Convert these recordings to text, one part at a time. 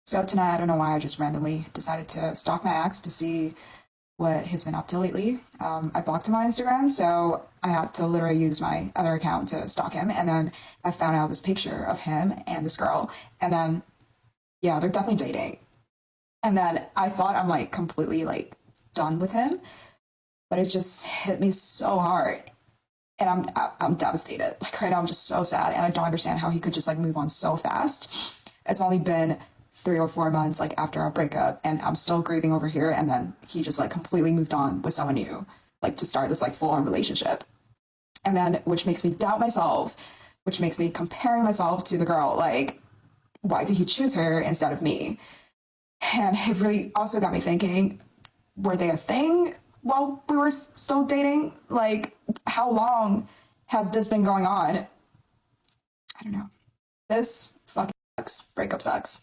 So tonight, I don't know why I just randomly decided to stalk my ex to see what he's been up to lately. I blocked him on Instagram, so I had to literally use my other account to stalk him. And then I found out this picture of him and this girl. And then, yeah, they're definitely dating. And then I thought I'm like completely like done with him, but it just hit me so hard. And I'm devastated. Like right now, I'm just so sad, and I don't understand how he could just like move on so fast. It's only been 3 or 4 months like after our breakup, and I'm still grieving over here. And then he just like completely moved on with someone new, like to start this like full on relationship. And then which makes me doubt myself, which makes me comparing myself to the girl. Like, why did he choose her instead of me? And it really also got me thinking, were they a thing while we were still dating? Like, how long has this been going on? I don't know. This fucking sucks. Breakup sucks.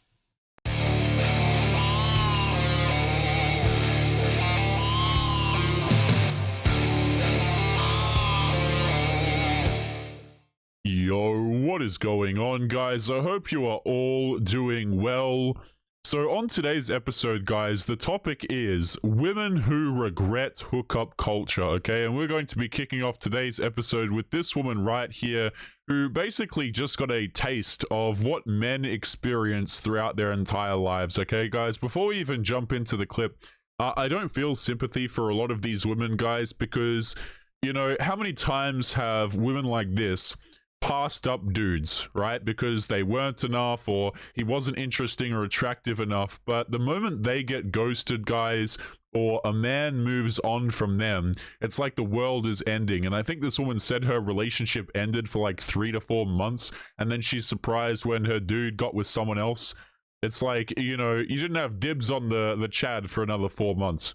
Yo, what is going on, guys? I hope you are all doing well. So on today's episode, guys, the topic is women who regret hookup culture, okay? And we're going to be kicking off today's episode with this woman right here who basically just got a taste of what men experience throughout their entire lives, okay, guys? Before we even jump into the clip, I don't feel sympathy for a lot of these women, guys, because, you know, how many times have women like this passed up dudes, right? Because they weren't enough, or he wasn't interesting or attractive enough. But the moment they get ghosted, guys, or a man moves on from them, it's like the world is ending. And I think this woman said her relationship ended for like 3 to 4 months, and then she's surprised when her dude got with someone else. It's like, you know, you didn't have dibs on the Chad for another 4 months.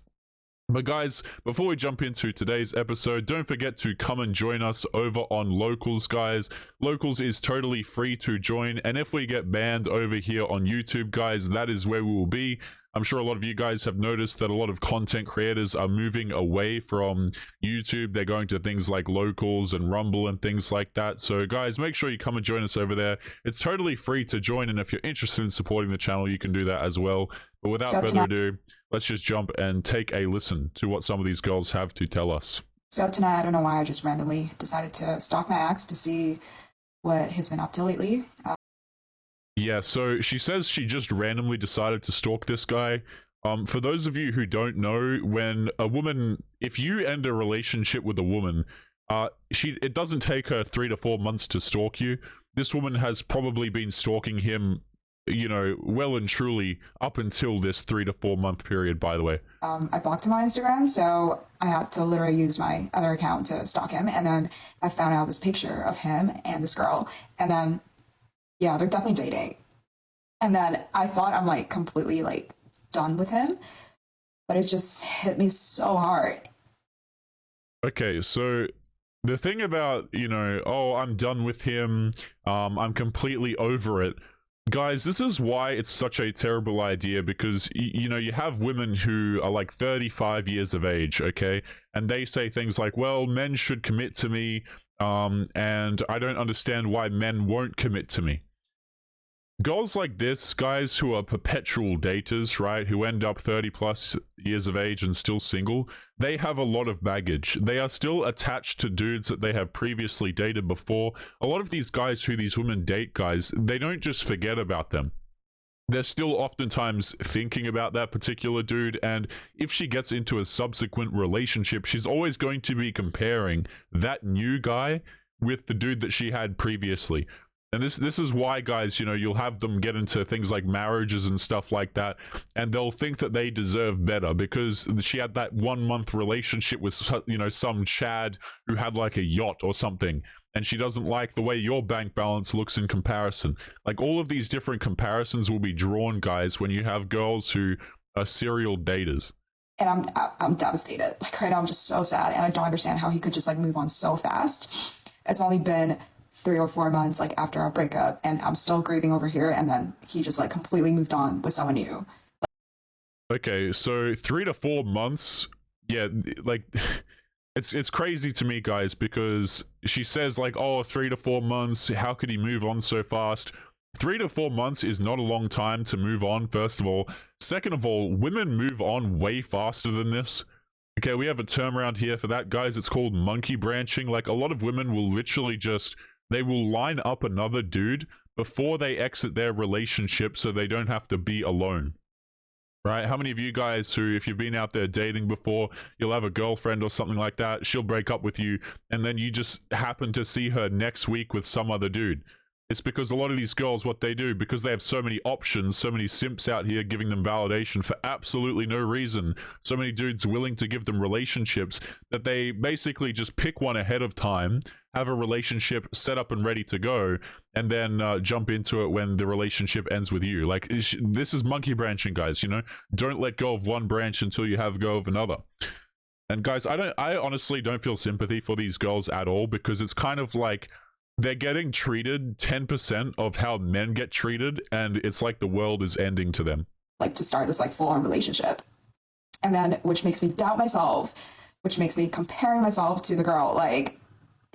But guys, before we jump into today's episode, don't forget to come and join us over on Locals, guys. Locals is totally free to join, and if we get banned over here on YouTube, guys, that is where we will be. I'm sure a lot of you guys have noticed that a lot of content creators are moving away from YouTube. They're going to things like Locals and Rumble and things like that. So guys, make sure you come and join us over there. It's totally free to join, and if you're interested in supporting the channel, you can do that as well. But without further ado, let's just jump and take a listen to what some of these girls have to tell us. So tonight, I don't know why I just randomly decided to stalk my ex to see what he's been up to lately. Yeah, so she says she just randomly decided to stalk this guy. For those of you who don't know, when a woman, if you end a relationship with a woman, it doesn't take her 3 to 4 months to stalk you. This woman has probably been stalking him, you know, well and truly up until this 3 to 4 month period, by the way. I blocked him on Instagram, so I had to literally use my other account to stalk him. And then I found out this picture of him and this girl. And then, yeah, they're definitely dating. And then I thought I'm like completely like done with him, but it just hit me so hard. Okay, so the thing about, you know, oh, I'm done with him, I'm completely over it. Guys, this is why it's such a terrible idea, because, you know, you have women who are like 35 years of age, okay? And they say things like, well, men should commit to me, and I don't understand why men won't commit to me. Girls like this, guys who are perpetual daters, right, who end up 30 plus years of age and still single, they have a lot of baggage. They are still attached to dudes that they have previously dated before. A lot of these guys who these women date, guys, they don't just forget about them. They're still oftentimes thinking about that particular dude, and if she gets into a subsequent relationship, she's always going to be comparing that new guy with the dude that she had previously. And this is why, guys, you know, you'll have them get into things like marriages and stuff like that, and they'll think that they deserve better because she had that 1 month relationship with, you know, some Chad who had like a yacht or something, and she doesn't like the way your bank balance looks in comparison. Like, all of these different comparisons will be drawn, guys, when you have girls who are serial daters. And I'm devastated. Like right now, I'm just so sad, and I don't understand how he could just like move on so fast. It's only been 3 or 4 months like after our breakup, and I'm still grieving over here. And then he just like completely moved on with someone new. Okay, so 3 to 4 months, yeah, like it's crazy to me, guys, because she says like, oh, 3 to 4 months, how could he move on so fast? 3 to 4 months is not a long time to move on, first of all. Second of all, women move on way faster than this. Okay, we have a term around here for that, guys. It's called monkey branching. Like, a lot of women will literally just, they will line up another dude before they exit their relationship so they don't have to be alone. Right? How many of you guys who, if you've been out there dating before, you'll have a girlfriend or something like that, she'll break up with you, and then you just happen to see her next week with some other dude? It's because a lot of these girls, what they do, because they have so many options, so many simps out here giving them validation for absolutely no reason, so many dudes willing to give them relationships, that they basically just pick one ahead of time, have a relationship set up and ready to go, and then jump into it when the relationship ends with you. Like, this is monkey branching, guys, you know? Don't let go of one branch until you have go of another. And guys, I honestly don't feel sympathy for these girls at all, because it's kind of like they're getting treated 10% of how men get treated, and it's like the world is ending to them. Like, to start this like full-on relationship. And then, which makes me doubt myself, which makes me comparing myself to the girl. Like,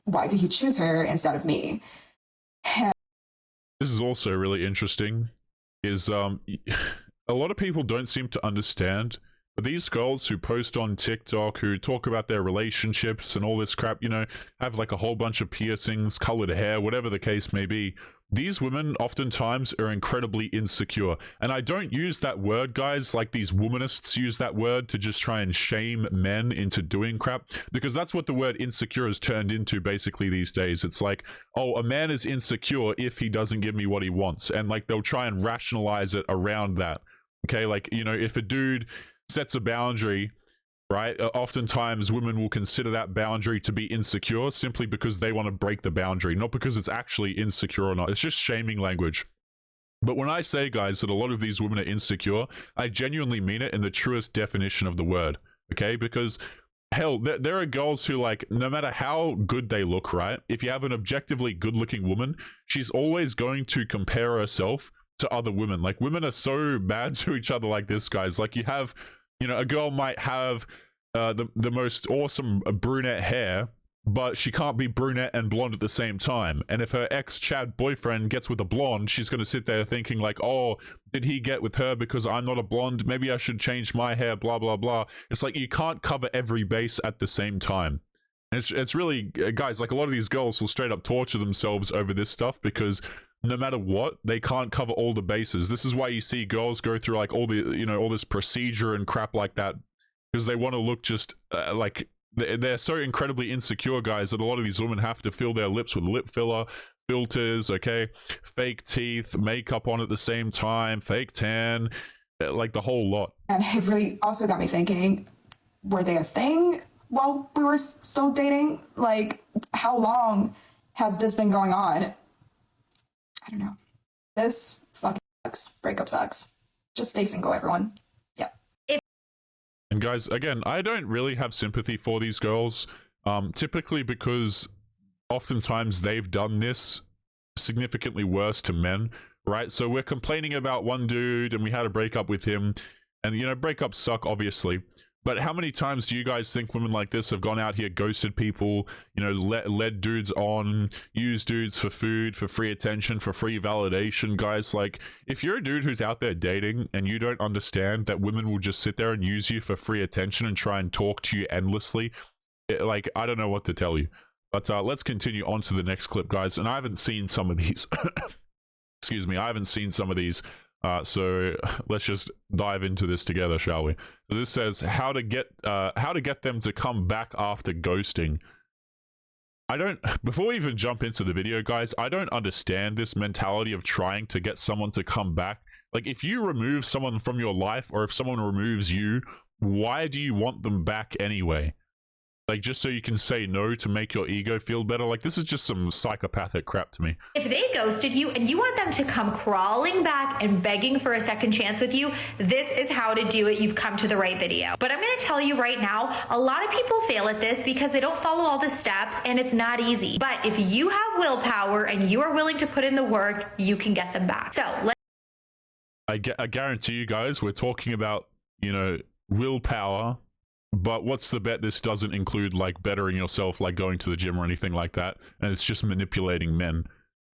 why did he choose her instead of me? This is also really interesting, is a lot of people don't seem to understand, but these girls who post on TikTok, who talk about their relationships and all this crap, you know, have like a whole bunch of piercings, colored hair, whatever the case may be, these women oftentimes are incredibly insecure. And I don't use that word, guys, like these womanists use that word to just try and shame men into doing crap, because that's what the word insecure has turned into basically these days. It's like, oh, a man is insecure if he doesn't give me what he wants. And like, they'll try and rationalize it around that. Okay, like, you know, if a dude sets a boundary, right, oftentimes women will consider that boundary to be insecure simply because they want to break the boundary, not because it's actually insecure or not. It's just shaming language. But when I say, guys, that a lot of these women are insecure, I genuinely mean it in the truest definition of the word. Okay, because hell, there are girls who, like, no matter how good they look, right, if you have an objectively good looking woman, she's always going to compare herself to other women. Like, women are so bad to each other like this, guys. Like, you have, you know, a girl might have the most awesome brunette hair, but she can't be brunette and blonde at the same time. And if her ex-Chad boyfriend gets with a blonde, she's going to sit there thinking like, oh, did he get with her because I'm not a blonde? Maybe I should change my hair, blah, blah, blah. It's like, you can't cover every base at the same time. And it's really, guys, like, a lot of these girls will straight up torture themselves over this stuff, because no matter what, they can't cover all the bases. This is why you see girls go through like all the, you know, all this procedure and crap like that, because they want to look just like they're so incredibly insecure, guys, that a lot of these women have to fill their lips with lip filler, filters, okay, fake teeth, makeup on at the same time, fake tan, like the whole lot. And it really also got me thinking, were they a thing while we were still dating? Like, how long has this been going on? I don't know. This fucking sucks. Breakup sucks. Just stay single, everyone. Yeah. And guys, again, I don't really have sympathy for these girls, typically because oftentimes they've done this significantly worse to men, right? So we're complaining about one dude and we had a breakup with him, and, you know, breakups suck, obviously. But how many times do you guys think women like this have gone out here, ghosted people, you know, led dudes on, used dudes for food, for free attention, for free validation? Guys, like, if you're a dude who's out there dating and you don't understand that women will just sit there and use you for free attention and try and talk to you endlessly, like, I don't know what to tell you. But let's continue on to the next clip, guys. And I haven't seen some of these. Excuse me, I haven't seen some of these. So let's just dive into this together, shall we? So this says how to get them to come back after ghosting. Before we even jump into the video, guys, I don't understand this mentality of trying to get someone to come back. Like, if you remove someone from your life, or if someone removes you, why do you want them back anyway? Like, just so you can say no to make your ego feel better? Like, this is just some psychopathic crap to me. If they ghosted you and you want them to come crawling back and begging for a second chance with you, this is how to do it. You've come to the right video. But I'm going to tell you right now, a lot of people fail at this because they don't follow all the steps, and it's not easy. But if you have willpower and you are willing to put in the work, you can get them back. So I guarantee you guys, we're talking about, you know, willpower. But what's the bet this doesn't include, like, bettering yourself, like going to the gym or anything like that, and it's just manipulating men?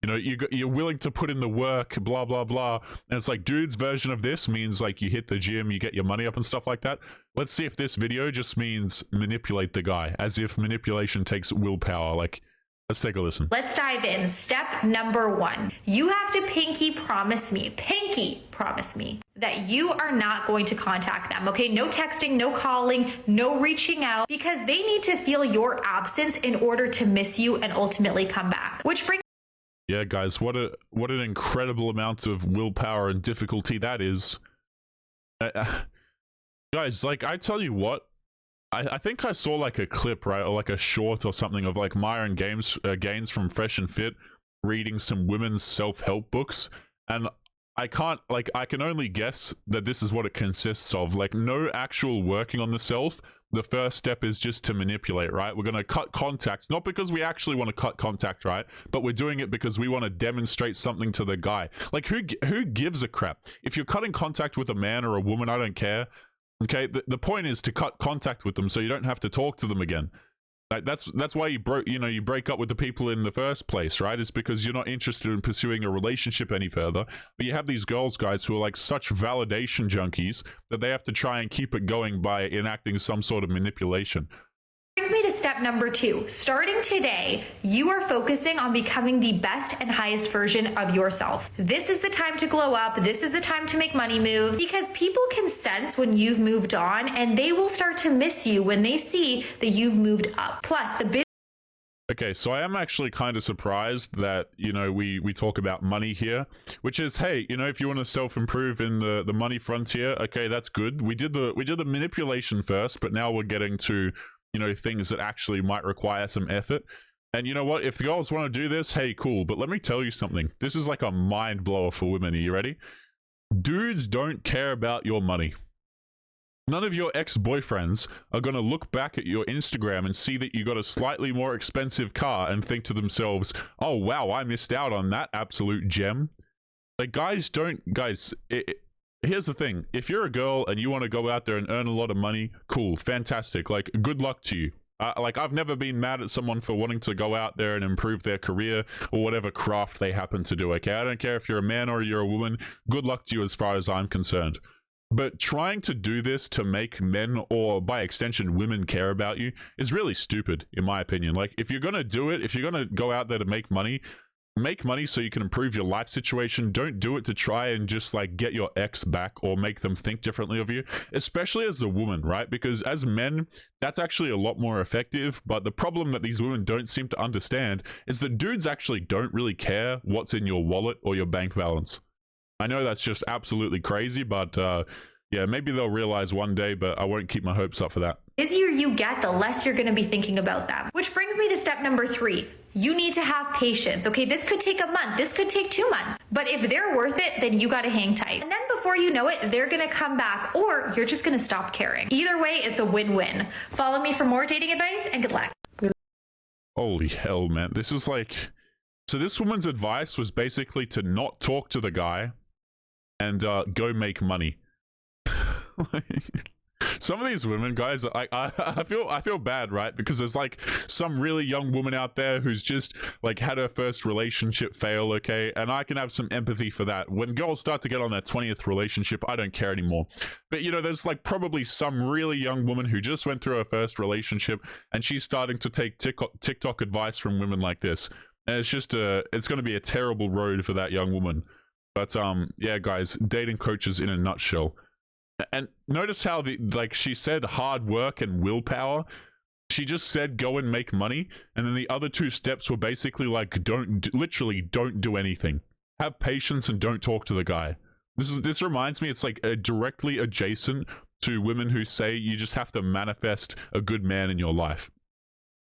You know, you're willing to put in the work, blah blah blah. And it's like, dude's version of this means like you hit the gym, you get your money up and stuff like that. Let's see if this video just means manipulate the guy, as if manipulation takes willpower. Like, let's take a listen. Let's dive in. Step number 1. You have to pinky promise me that you are not going to contact them, okay? No texting, no calling, no reaching out, because they need to feel your absence in order to miss you and ultimately come back. Which brings... Yeah, guys, what an incredible amount of willpower and difficulty that is. Guys, like, I tell you what, I think I saw like a clip, right, or like a short or something of like Myron Gaines from Fresh and Fit reading some women's self-help books, and I can only guess that this is what it consists of. Like, no actual working on the self. The first step is just to manipulate, right? We're going to cut contact, not because we actually want to cut contact, right? But we're doing it because we want to demonstrate something to the guy. Like, who gives a crap? If you're cutting contact with a man or a woman, I don't care. Okay, the point is to cut contact with them so you don't have to talk to them again. Like, that's why you break up with the people in the first place, right? It's because you're not interested in pursuing a relationship any further. But you have these girls, guys, who are like such validation junkies that they have to try and keep it going by enacting some sort of manipulation. Brings me to step number 2. Starting today, you are focusing on becoming the best and highest version of yourself. This is the time to glow up. This is the time to make money moves, because people can sense when you've moved on, and they will start to miss you when they see that you've moved up. Plus, the Okay, so I am actually kind of surprised that, you know, we talk about money here, which is, hey, you know, if you want to self-improve in the money frontier, okay, that's good. We did the manipulation first, but now we're getting to, you know, things that actually might require some effort. And you know what? If the girls want to do this, hey, cool. But let me tell you something. This is like a mind blower for women. Are you ready? Dudes don't care about your money. None of your ex-boyfriends are going to look back at your Instagram and see that you got a slightly more expensive car and think to themselves, oh, wow, I missed out on that absolute gem. Like, guys, here's the thing. If you're a girl and you want to go out there and earn a lot of money, cool, fantastic. Like, good luck to you. Like, I've never been mad at someone for wanting to go out there and improve their career or whatever craft they happen to do, okay? I don't care if you're a man or you're a woman. Good luck to you as far as I'm concerned. But trying to do this to make men, or by extension women, care about you is really stupid, in my opinion. Like, if you're going to do it, if you're going to go out there to make money so you can improve your life situation. Don't do it to try and just like get your ex back or make them think differently of you, especially as a woman, right? Because as men, that's actually a lot more effective. But the problem that these women don't seem to understand is that dudes actually don't really care what's in your wallet or your bank balance. I know that's just absolutely crazy, but yeah, maybe they'll realize one day, but I won't keep my hopes up for that. The busier you get, the less you're going to be thinking about them. Which brings me to step number 3. You need to have patience, okay? This could take a month. This could take 2 months. But if they're worth it, then you got to hang tight. And then before you know it, they're going to come back, or you're just going to stop caring. Either way, it's a win-win. Follow me for more dating advice, and good luck. Holy hell, man. This is like... So this woman's advice was basically to not talk to the guy and go make money. Some of these women, guys, I feel bad, right? Because there's like some really young woman out there who's just like had her first relationship fail, okay? And I can have some empathy for that. When girls start to get on their 20th relationship, I don't care anymore. But you know, there's like probably some really young woman who just went through her first relationship and she's starting to take TikTok advice from women like this. And it's just it's going to be a terrible road for that young woman. But yeah, guys, dating coaches in a nutshell. And notice how she said hard work and willpower. She just said go and make money, and then the other 2 steps were basically like literally don't do anything. Have patience and don't talk to the guy. This reminds me, it's like directly adjacent to women who say you just have to manifest a good man in your life.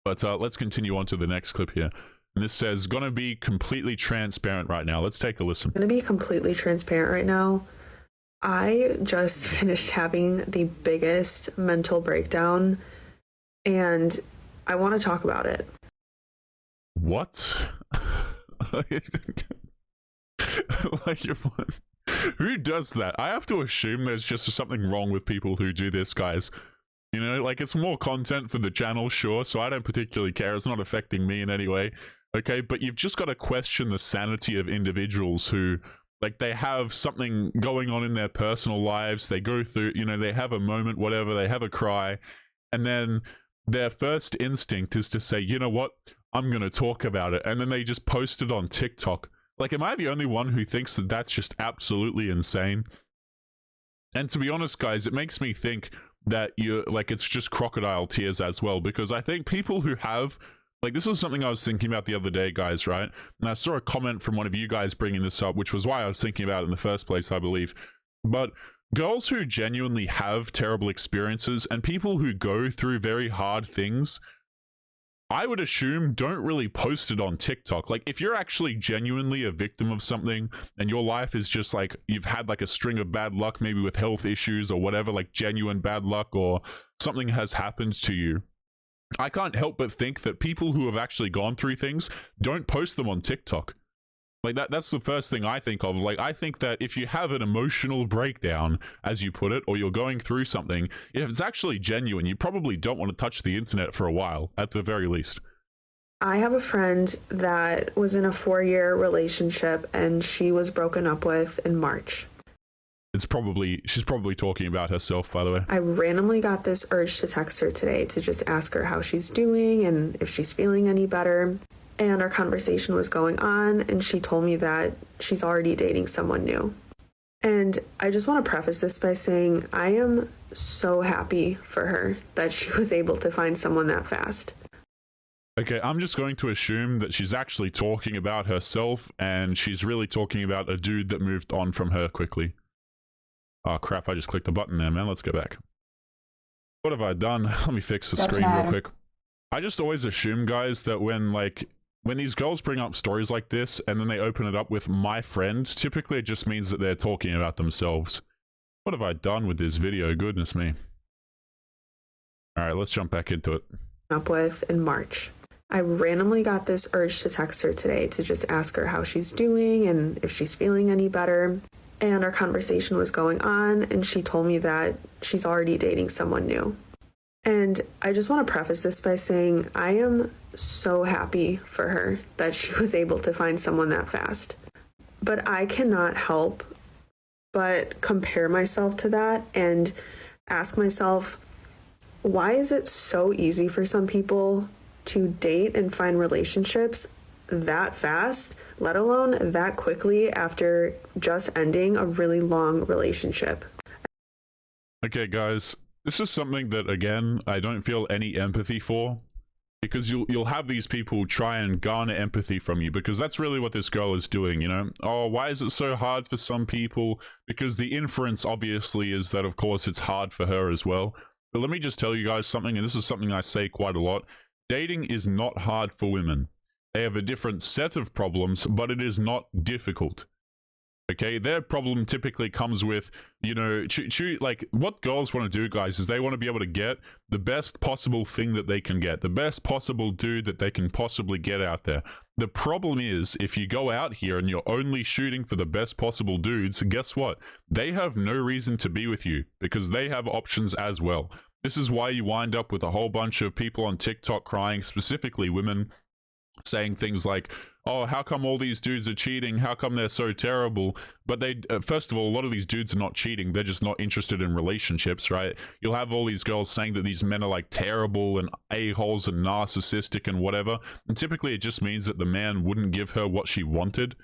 But let's continue on to the next clip here. And this says, gonna be completely transparent right now. Let's take a listen. I'm gonna be completely transparent right now. I just finished having the biggest mental breakdown, and I want to talk about it. What? Who does that? I have to assume there's just something wrong with people who do this, guys. You know, like, it's more content for the channel, sure, so I don't particularly care. It's not affecting me in any way. Okay, but you've just got to question the sanity of individuals who, like, they have something going on in their personal lives. They go through, you know, they have a moment, whatever, they have a cry, and then their first instinct is to say, you know what, I'm going to talk about it. And then they just post it on TikTok. Like, am I the only one who thinks that that's just absolutely insane? And to be honest, guys, it makes me think that it's just crocodile tears as well, because I think people who have, like, this is something I was thinking about the other day, guys, right? And I saw a comment from one of you guys bringing this up, which was why I was thinking about it in the first place, I believe. But girls who genuinely have terrible experiences and people who go through very hard things, I would assume don't really post it on TikTok. Like, if you're actually genuinely a victim of something and your life is just like, you've had like a string of bad luck, maybe with health issues or whatever, like genuine bad luck, or something has happened to you, I can't help but think that people who have actually gone through things don't post them on TikTok. Like, that's the first thing I think of. Like, I think that if you have an emotional breakdown, as you put it, or you're going through something, if it's actually genuine, you probably don't want to touch the internet for a while, at the very least. I have a friend that was in a 4-year relationship and she was broken up with in March. She's probably talking about herself, by the way. I randomly got this urge to text her today to just ask her how she's doing and if she's feeling any better. And our conversation was going on, and she told me that she's already dating someone new. And I just want to preface this by saying I am so happy for her that she was able to find someone that fast. Okay, I'm just going to assume that she's actually talking about herself, and she's really talking about a dude that moved on from her quickly. Oh crap, I just clicked the button there, man. Let's go back. What have I done? Let me fix the screen real quick. I just always assume, guys, that when these girls bring up stories like this and then they open it up with "my friend," typically it just means that they're talking about themselves. What have I done with this video? Goodness me. Alright, let's jump back into it. Up with in March. I randomly got this urge to text her today to just ask her how she's doing and if she's feeling any better. And our conversation was going on, and she told me that she's already dating someone new. And I just want to preface this by saying I am so happy for her that she was able to find someone that fast. But I cannot help but compare myself to that and ask myself, why is it so easy for some people to date and find relationships that fast, let alone that quickly after just ending a really long relationship? Okay, guys. This is something that, again, I don't feel any empathy for, because you'll have these people try and garner empathy from you, because that's really what this girl is doing, you know? Oh, why is it so hard for some people? Because the inference, obviously, is that, of course, it's hard for her as well. But let me just tell you guys something, and this is something I say quite a lot. Dating is not hard for women. They have a different set of problems, but it is not difficult. Okay, their problem typically comes with, you know, like, what girls want to do, guys, is they want to be able to get the best possible thing that they can get, the best possible dude that they can possibly get out there. The problem is, if you go out here and you're only shooting for the best possible dudes, guess what? They have no reason to be with you, because they have options as well. This is why you wind up with a whole bunch of people on TikTok crying, specifically women, saying things like, oh, how come all these dudes are cheating? How come they're so terrible? But they, first of all, a lot of these dudes are not cheating. They're just not interested in relationships, right? You'll have all these girls saying that these men are like terrible and a-holes and narcissistic and whatever. And typically it just means that the man wouldn't give her what she wanted.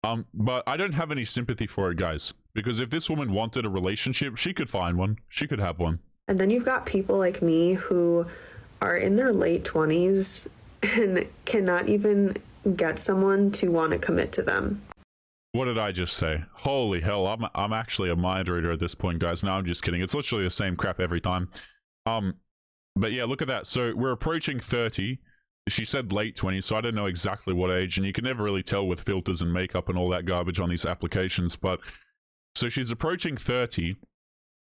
But I don't have any sympathy for it, guys. Because if this woman wanted a relationship, she could find one. She could have one. And then you've got people like me who are in their late 20s and cannot even get someone to want to commit to them. What did I just say? Holy hell, I'm actually a mind reader at this point, guys. No, I'm just kidding. It's literally the same crap every time. But yeah, look at that. So we're approaching 30. She said late 20s, so I don't know exactly what age, and you can never really tell with filters and makeup and all that garbage on these applications. But so she's approaching 30.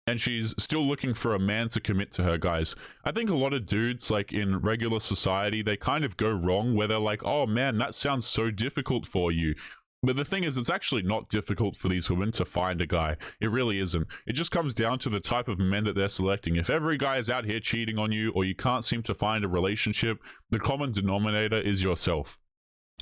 And she's still looking for a man to commit to her, guys. I think a lot of dudes, like, in regular society, they kind of go wrong where they're like, oh man, that sounds so difficult for you. But the thing is, it's actually not difficult for these women to find a guy. It really isn't. It just comes down to the type of men that they're selecting. If every guy is out here cheating on you, or you can't seem to find a relationship, the common denominator is yourself.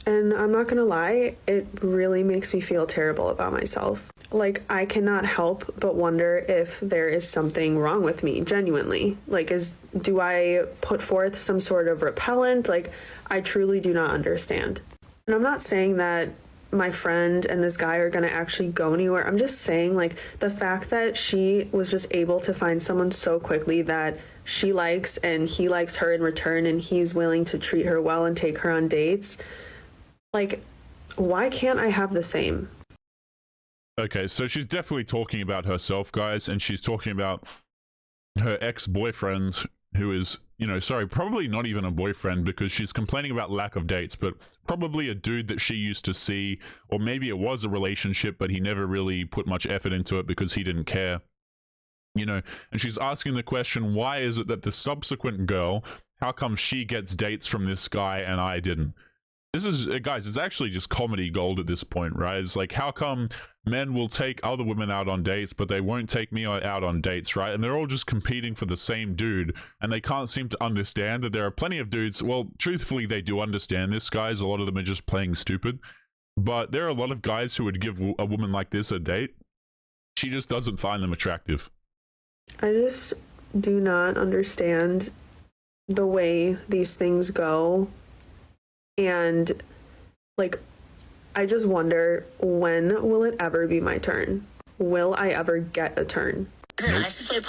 And I'm not gonna lie, it really makes me feel terrible about myself. Like, I cannot help but wonder if there is something wrong with me, genuinely. Like, do I put forth some sort of repellent? Like, I truly do not understand. And I'm not saying that my friend and this guy are gonna actually go anywhere. I'm just saying, like, the fact that she was just able to find someone so quickly that she likes and he likes her in return and he's willing to treat her well and take her on dates. Like, why can't I have the same? Okay, so she's definitely talking about herself, guys, and she's talking about her ex-boyfriend, who is, you know, sorry, probably not even a boyfriend, because she's complaining about lack of dates, but probably a dude that she used to see, or maybe it was a relationship, but he never really put much effort into it because he didn't care. You know, and she's asking the question, why is it that the subsequent girl, how come she gets dates from this guy and I didn't? This is, guys, it's actually just comedy gold at this point, right? It's like, how come men will take other women out on dates, but they won't take me out on dates, right? And they're all just competing for the same dude, and they can't seem to understand that there are plenty of dudes. Well, truthfully, they do understand this, guys. A lot of them are just playing stupid. But there are a lot of guys who would give a woman like this a date. She just doesn't find them attractive. I just do not understand the way these things go. And, like, I just wonder, when will it ever be my turn? Will I ever get a turn? Nope.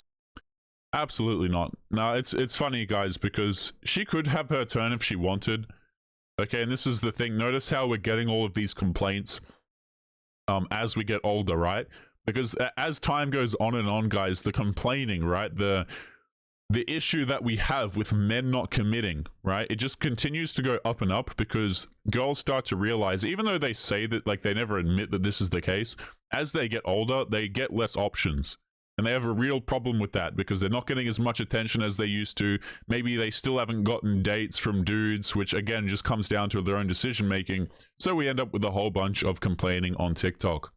Absolutely not. No, it's funny, guys, because she could have her turn if she wanted. Okay, and this is the thing. Notice how we're getting all of these complaints as we get older, right? Because as time goes on and on, guys, the complaining, right? The issue that we have with men not committing, right? It just continues to go up and up because girls start to realize, even though they say that, like, they never admit that this is the case, as they get older, they get less options. And they have a real problem with that because they're not getting as much attention as they used to. Maybe they still haven't gotten dates from dudes, which again just comes down to their own decision making. So we end up with a whole bunch of complaining on TikTok.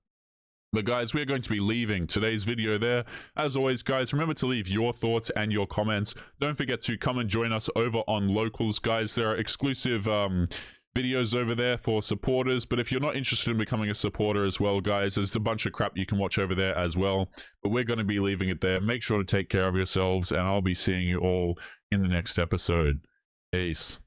But guys, we're going to be leaving today's video there. As always, guys, remember to leave your thoughts and your comments. Don't forget to come and join us over on Locals, guys. There are exclusive videos over there for supporters. But if you're not interested in becoming a supporter as well, guys, there's a bunch of crap you can watch over there as well. But we're going to be leaving it there. Make sure to take care of yourselves, and I'll be seeing you all in the next episode. Peace.